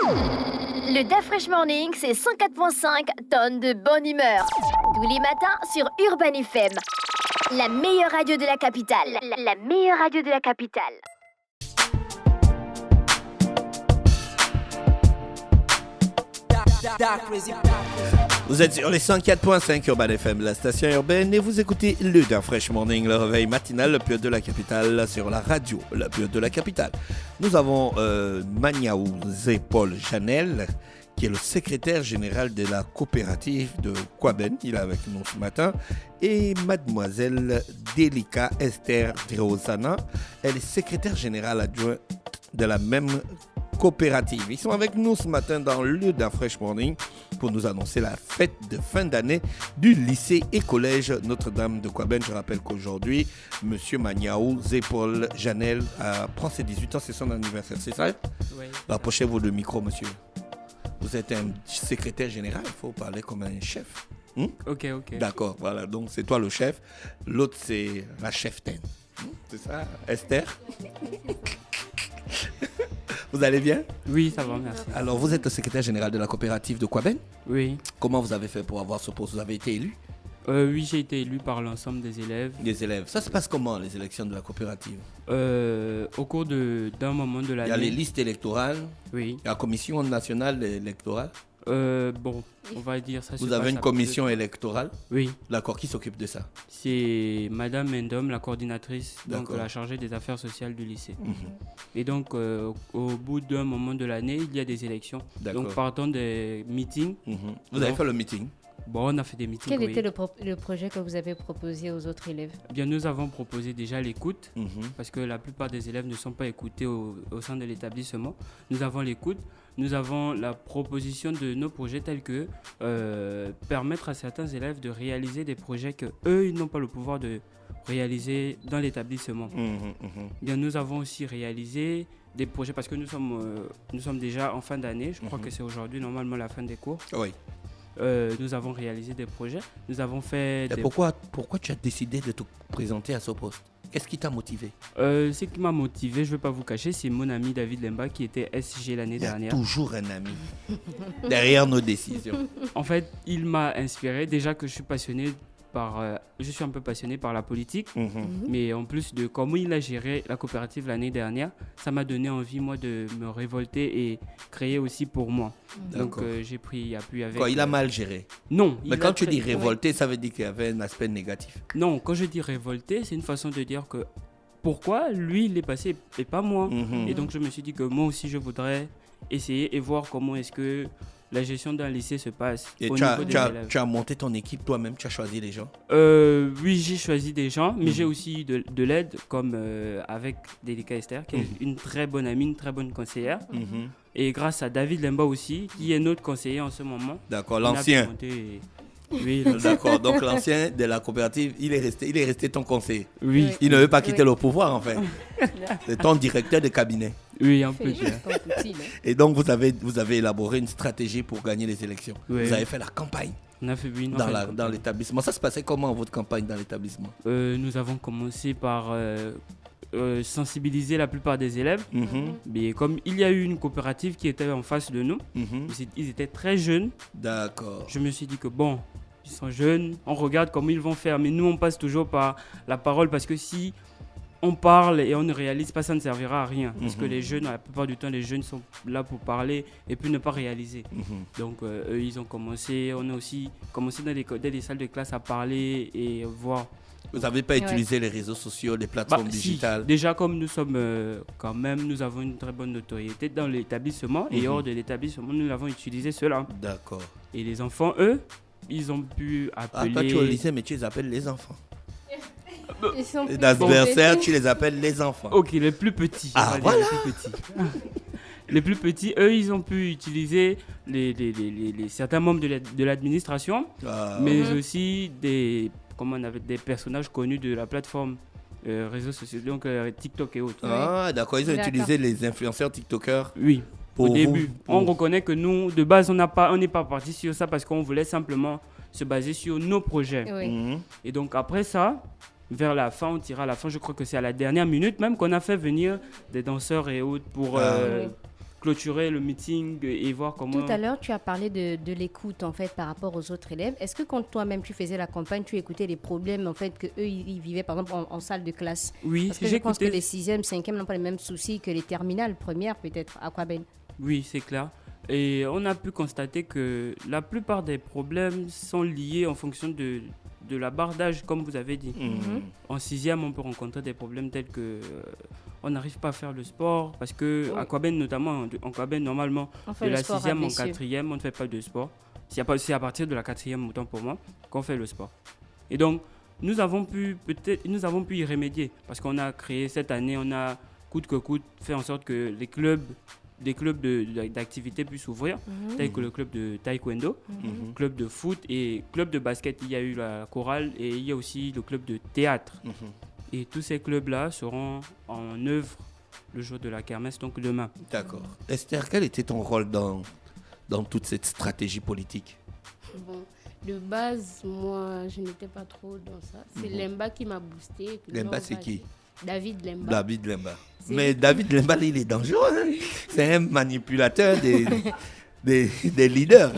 Le DAF Fresh Morning, c'est 104.5 tonnes de bonne humeur. Tous les matins sur Urban FM. La meilleure radio de la capitale. La meilleure radio de la capitale. Vous êtes sur les 104.5 Urban FM, la station urbaine, et vous écoutez le DAF Fresh Morning, le réveil matinal, le plus haut de la capitale, sur la radio, le plus haut de la capitale. Nous avons Maniaouzé Paul Janel, qui est le secrétaire général de la coopérative de Kwaben. Il est avec nous ce matin. Et mademoiselle Delika Esther Drosana, elle est secrétaire générale adjointe de la même coopérative. Ils sont avec nous ce matin dans le DAF Fresh Morning pour nous annoncer la fête de fin d'année du lycée et collège Notre-Dame de Kwaben. Je rappelle qu'aujourd'hui, monsieur Maniaouzé Paul Janel prend ses 18 ans, c'est son anniversaire, c'est ça? Oui. Approchez-vous le micro, monsieur. Vous êtes un secrétaire général, il faut parler comme un chef. Ok. D'accord, voilà, donc c'est toi le chef, l'autre c'est la cheftaine. C'est ça, Esther? Vous allez bien? Oui, ça va, merci. Alors, vous êtes le secrétaire général de la coopérative de Kwaben. Oui. Comment vous avez fait pour avoir ce poste? Vous avez été élu? Oui, j'ai été élu par l'ensemble des élèves. Des élèves. Ça se passe comment, les élections de la coopérative? Au cours d'un moment de l'année. Il y a les listes électorales. Oui. La commission nationale électorale. Bon, on va dire ça. Vous avez une commission électorale? Oui. D'accord, qui s'occupe de ça? C'est Madame Mendom, la coordinatrice, donc D'accord. la chargée des affaires sociales du lycée. Mhm. Et donc, au bout d'un moment de l'année, il y a des élections. D'accord. Donc, partant des meetings. Mhm. Vous avez fait le meeting? Bon, on a fait des meetings. Quel oui. était le projet que vous avez proposé aux autres élèves? Bien, nous avons proposé déjà l'écoute. Mhm. Parce que la plupart des élèves ne sont pas écoutés au sein de l'établissement. Nous avons l'écoute, nous avons la proposition de nos projets tels que permettre à certains élèves de réaliser des projets qu'eux, ils n'ont pas le pouvoir de réaliser dans l'établissement. Bien, nous avons aussi réalisé des projets parce que nous sommes déjà en fin d'année. Je crois que c'est aujourd'hui normalement la fin des cours. Oui. Nous avons réalisé des projets. Nous avons fait Et pourquoi tu as décidé de te présenter à ce poste? Qu'est-ce qui t'a motivé? Ce qui m'a motivé, je ne vais pas vous cacher, c'est mon ami David Lemba qui était SG l'année dernière. Toujours un ami derrière nos décisions. En fait, il m'a inspiré. Déjà que je suis un peu passionné par la politique, mais en plus de comment il a géré la coopérative l'année dernière, ça m'a donné envie, moi, de me révolter et créer aussi pour moi. Donc, j'ai pris appui avec... Quoi, il a mal géré? Non. Mais quand tu dis révolté, ça veut dire qu'il y avait un aspect négatif. Non, quand je dis révolté, c'est une façon de dire que pourquoi lui, il est passé et pas moi. Et donc, je me suis dit que moi aussi, je voudrais essayer et voir comment est-ce que la gestion d'un lycée se passe Et au niveau des élèves. tu as monté ton équipe toi-même, tu as choisi les gens? Oui, j'ai choisi des gens, mais j'ai aussi de l'aide, comme avec Delika Esther, qui est une très bonne amie, une très bonne conseillère. Et grâce à David Lemba aussi, qui est notre conseiller en ce moment. D'accord, l'ancien. Oui, d'accord, donc l'ancien de la coopérative, il est resté ton conseiller. Oui. Il ne veut pas quitter le pouvoir en fait. C'est ton directeur de cabinet. Oui, un peu. Et donc vous avez élaboré une stratégie pour gagner les élections. Oui. Vous avez fait la campagne. On a fait dans l'établissement. Ça se passait comment votre campagne dans l'établissement? Nous avons commencé par sensibiliser la plupart des élèves. Mais comme il y a eu une coopérative qui était en face de nous, ils étaient très jeunes. D'accord. Je me suis dit que bon, ils sont jeunes, on regarde comment ils vont faire. Mais nous, on passe toujours par la parole parce que si on parle et on ne réalise pas, ça ne servira à rien. Parce que les jeunes, la plupart du temps, les jeunes sont là pour parler et puis ne pas réaliser. Donc, eux, ils ont commencé. On a aussi commencé dans les salles de classe à parler et voir. Vous n'avez pas utilisé les réseaux sociaux, les plateformes digitales? Si. Déjà, comme nous sommes quand même, nous avons une très bonne notoriété dans l'établissement et hors de l'établissement, nous avons utilisé cela. D'accord. Et les enfants, eux, ils ont pu appeler... toi, tu es au lycée, mais tu les appelles les enfants. Les adversaires, tu les appelles les enfants. Ok, les plus petits. Voilà. Les plus petits. Les plus petits, eux, ils ont pu utiliser certains membres de l'administration, mais aussi des personnages connus de la plateforme réseaux sociaux, donc TikTok et autres. Ah, d'accord, ils ont utilisé les influenceurs TikTokers. Oui. Au début, on reconnaît que nous, de base, on n'est pas parti sur ça parce qu'on voulait simplement se baser sur nos projets. Oui. Et donc après ça, vers la fin, on tira à la fin, je crois que c'est à la dernière minute même qu'on a fait venir des danseurs et autres pour clôturer le meeting et voir comment... Tout à l'heure, tu as parlé de l'écoute en fait par rapport aux autres élèves. Est-ce que quand toi-même tu faisais la campagne, tu écoutais les problèmes en fait que eux ils vivaient par exemple en salle de classe? Oui, Parce que je pense que les 6e, 5e n'ont pas les mêmes soucis que les terminales, premières peut-être à Aquaben. Oui, c'est clair. Et on a pu constater que la plupart des problèmes sont liés en fonction de la barre d'âge, comme vous avez dit. En 6e, on peut rencontrer des problèmes tels que on n'arrive pas à faire le sport, parce que à Aquaben, notamment, en Aquaben, normalement, de la 6e en 4e, on ne fait pas de sport. C'est à partir de la 4e, autant pour moi, qu'on fait le sport. Et donc, nous avons pu y remédier, parce qu'on a créé cette année, on a coûte que coûte fait en sorte que des clubs d'activités puissent s'ouvrir, tels que le club de taekwondo, club de foot et club de basket. Il y a eu la chorale et il y a aussi le club de théâtre. Et tous ces clubs-là seront en œuvre le jour de la kermesse, donc demain. D'accord. Esther, quel était ton rôle dans toute cette stratégie politique? Bon, de base, moi, je n'étais pas trop dans ça. C'est Lemba qui m'a boosté. Lemba, c'est qui? David Lemba. David Lemba. Mais David Lemba, il est dangereux. Hein? C'est un manipulateur des leaders.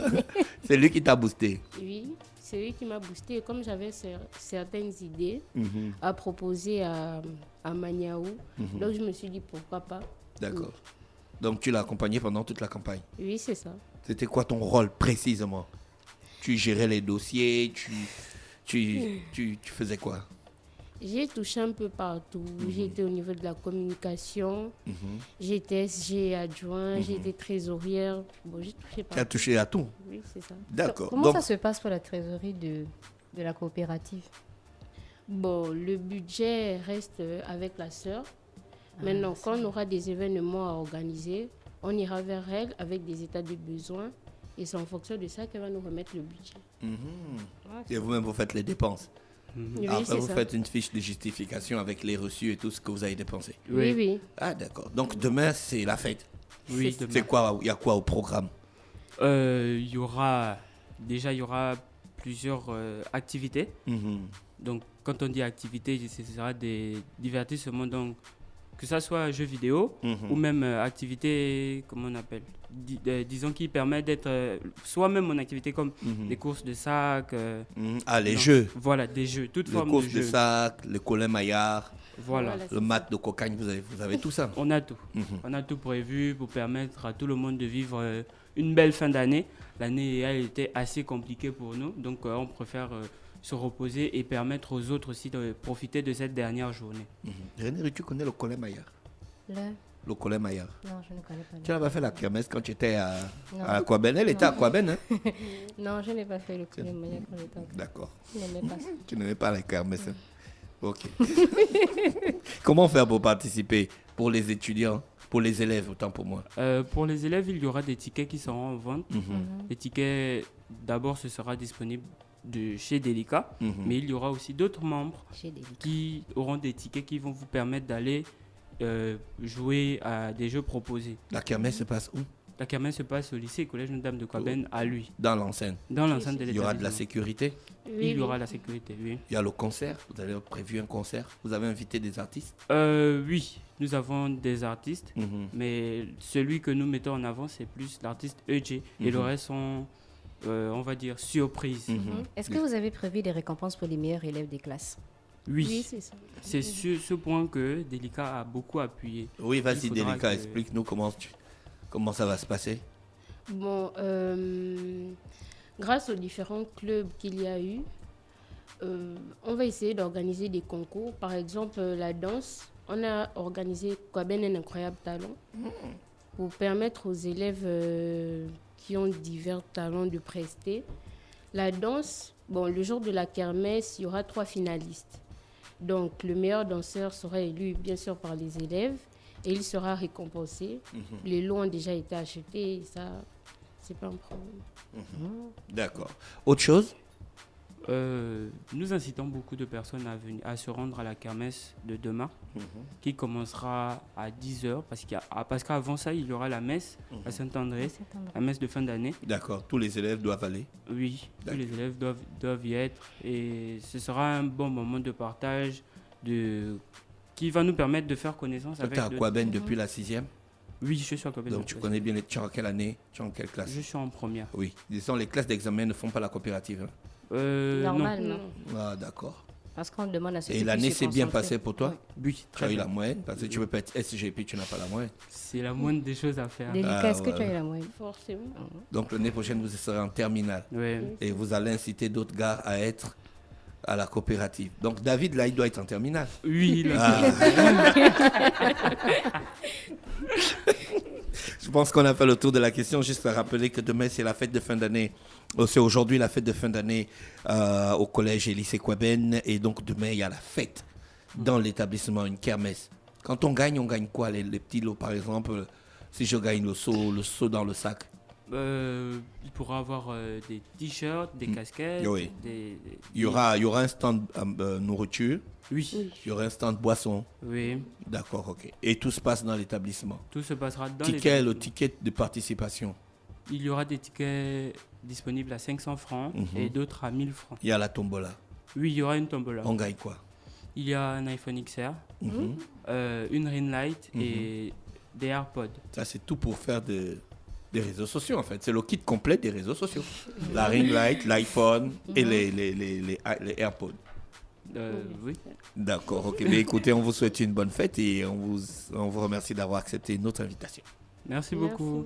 C'est lui qui t'a boosté. Oui, c'est lui qui m'a boosté. Et comme j'avais certaines idées à proposer à Maniaou, donc je me suis dit pourquoi pas. D'accord. Donc tu l'as accompagné pendant toute la campagne? Oui, c'est ça. C'était quoi ton rôle précisément? Tu gérais les dossiers, tu faisais quoi? J'ai touché un peu partout. J'étais au niveau de la communication. J'étais SG adjoint, j'étais trésorière. Bon, j'ai touché partout. Tu as touché à tout? Oui, c'est ça. D'accord. Comment ça se passe pour la trésorerie de la coopérative? Bon, le budget reste avec la sœur. Maintenant, quand on aura des événements à organiser, on ira vers elle avec des états de besoin. Et c'est en fonction de ça qu'elle va nous remettre le budget. Et vous-même, vous faites les dépenses? Oui, Après, vous ça. faites une fiche de justification avec les reçus et tout ce que vous avez dépensé? Oui, oui. Ah, d'accord. Donc, demain, c'est la fête? Oui, C'est quoi? Il y a quoi au programme? Il y aura plusieurs activités. Donc, quand on dit activités, ce sera des divertissements. Donc, que ça soit jeux vidéo ou même activités, comment on appelle, disons qui permet d'être soi-même en activité comme des courses de sac. Les jeux. Voilà, des jeux, toutes formes de jeux. Les courses de sac, le collet maillard, voilà. le mat de cocagne, vous avez tout ça? On a tout. On a tout prévu pour permettre à tout le monde de vivre une belle fin d'année. L'année, elle était assez compliquée pour nous, donc on préfère se reposer et permettre aux autres aussi de profiter de cette dernière journée. René, tu connais le collet maillard? Le collet maillard. Non, je ne connais pas. Tu n'as pas fait la kermesse quand tu étais à Aquaben? Elle était à Aquaben, hein? Non, je n'ai pas fait le collet maillard quand j'étais à Aquaben. D'accord. Je n'aimais pas ça. Tu n'aimais pas la kermesse. Ok. Comment faire pour participer? Pour les étudiants? Pour les élèves, autant pour moi. Pour les élèves, il y aura des tickets qui seront en vente. Les tickets, d'abord, ce sera disponible de chez Delica, mais il y aura aussi d'autres membres qui auront des tickets qui vont vous permettre d'aller jouer à des jeux proposés. La kermesse se passe où? La kermesse se passe au lycée et collège Notre-Dame de Aquaben à lui. Dans l'enceinte? Dans l'enceinte de l'établissement. Il y aura de la sécurité? Il y aura la sécurité, oui. Il y a le concert? Vous avez prévu un concert? Vous avez invité des artistes? Oui, nous avons des artistes, mais celui que nous mettons en avant, c'est plus l'artiste EJ. Et le reste sont, on va dire, surprises. Est-ce que vous avez prévu des récompenses pour les meilleurs élèves des classes? Oui, c'est ça. C'est sur ce point que Delica a beaucoup appuyé. Oui, vas-y, Delica, explique-nous comment ça va se passer. Bon, grâce aux différents clubs qu'il y a eu, on va essayer d'organiser des concours. Par exemple, la danse, on a organisé Aquaben un incroyable talent pour permettre aux élèves qui ont divers talents de prester. La danse, bon, le jour de la kermesse, il y aura 3 finalistes. Donc, le meilleur danseur sera élu, bien sûr, par les élèves et il sera récompensé. Les lots ont déjà été achetés et ça, c'est pas un problème. D'accord. Autre chose? Nous incitons beaucoup de personnes à se rendre à la kermesse de demain, qui commencera à 10h, parce qu'avant ça, il y aura la messe à Saint-André, la messe de fin d'année. D'accord, tous les élèves doivent aller? Oui, tous les élèves doivent y être, et ce sera un bon moment de partage qui va nous permettre de faire connaissance avec... Tu es à Aquaben depuis la 6e? Oui, je suis en coopérative. Donc tu connais bien tu es en quelle année? Tu es en quelle classe? Je suis en première. Oui. Disons, les classes d'examen ne font pas la coopérative. Hein. Non. Normalement. Ah, d'accord. Parce qu'on demande à ce Et que l'année tu s'est se bien concentres. passée pour toi? Oui, Tu très as eu bien. la moyenne? Parce que tu peux pas être SG puis tu n'as pas la moyenne. C'est la moindre des choses à faire. Délicat, Ah, est-ce que tu as voilà. eu la moyenne? Forcément. Donc l'année prochaine, vous serez en terminale. Ouais. Et vous allez inciter d'autres gars à être à la coopérative. Donc David, là, il doit être en terminale. Oui, là, Ah. Je pense qu'on a fait le tour de la question. Juste à rappeler que demain, c'est la fête de fin d'année. C'est aujourd'hui la fête de fin d'année au collège et lycée Kouaben. Et donc demain, il y a la fête dans l'établissement, une kermesse. Quand on gagne quoi? Les petits lots, par exemple, si je gagne le seau dans le sac. il pourra avoir des t-shirts, des casquettes. Oui. Il y des- aura un stand nourriture, Oui. il y aura un stand boisson. Oui. D'accord, ok. Et tout se passe dans l'établissement. Tout se passera dans Ticket, le les... ticket de participation. Il y aura des tickets disponibles à 500 francs et d'autres à 1000 francs. Il y a la tombola. Oui, il y aura une tombola. On gagne quoi? Il y a un iPhone XR, Mhm. une ring light et des AirPods. Ça, c'est tout pour faire des réseaux sociaux, en fait. C'est le kit complet des réseaux sociaux. La ring light, l'iPhone et les AirPods. Oui. D'accord, ok. Mais écoutez, on vous souhaite une bonne fête et on vous remercie d'avoir accepté notre invitation. Merci beaucoup.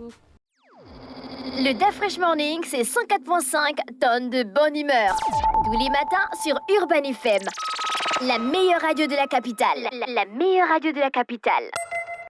Le DAF Fresh Morning, c'est 104.5 tonnes de bonne humeur. Tous les matins sur Urban FM. La meilleure radio de la capitale. La meilleure radio de la capitale.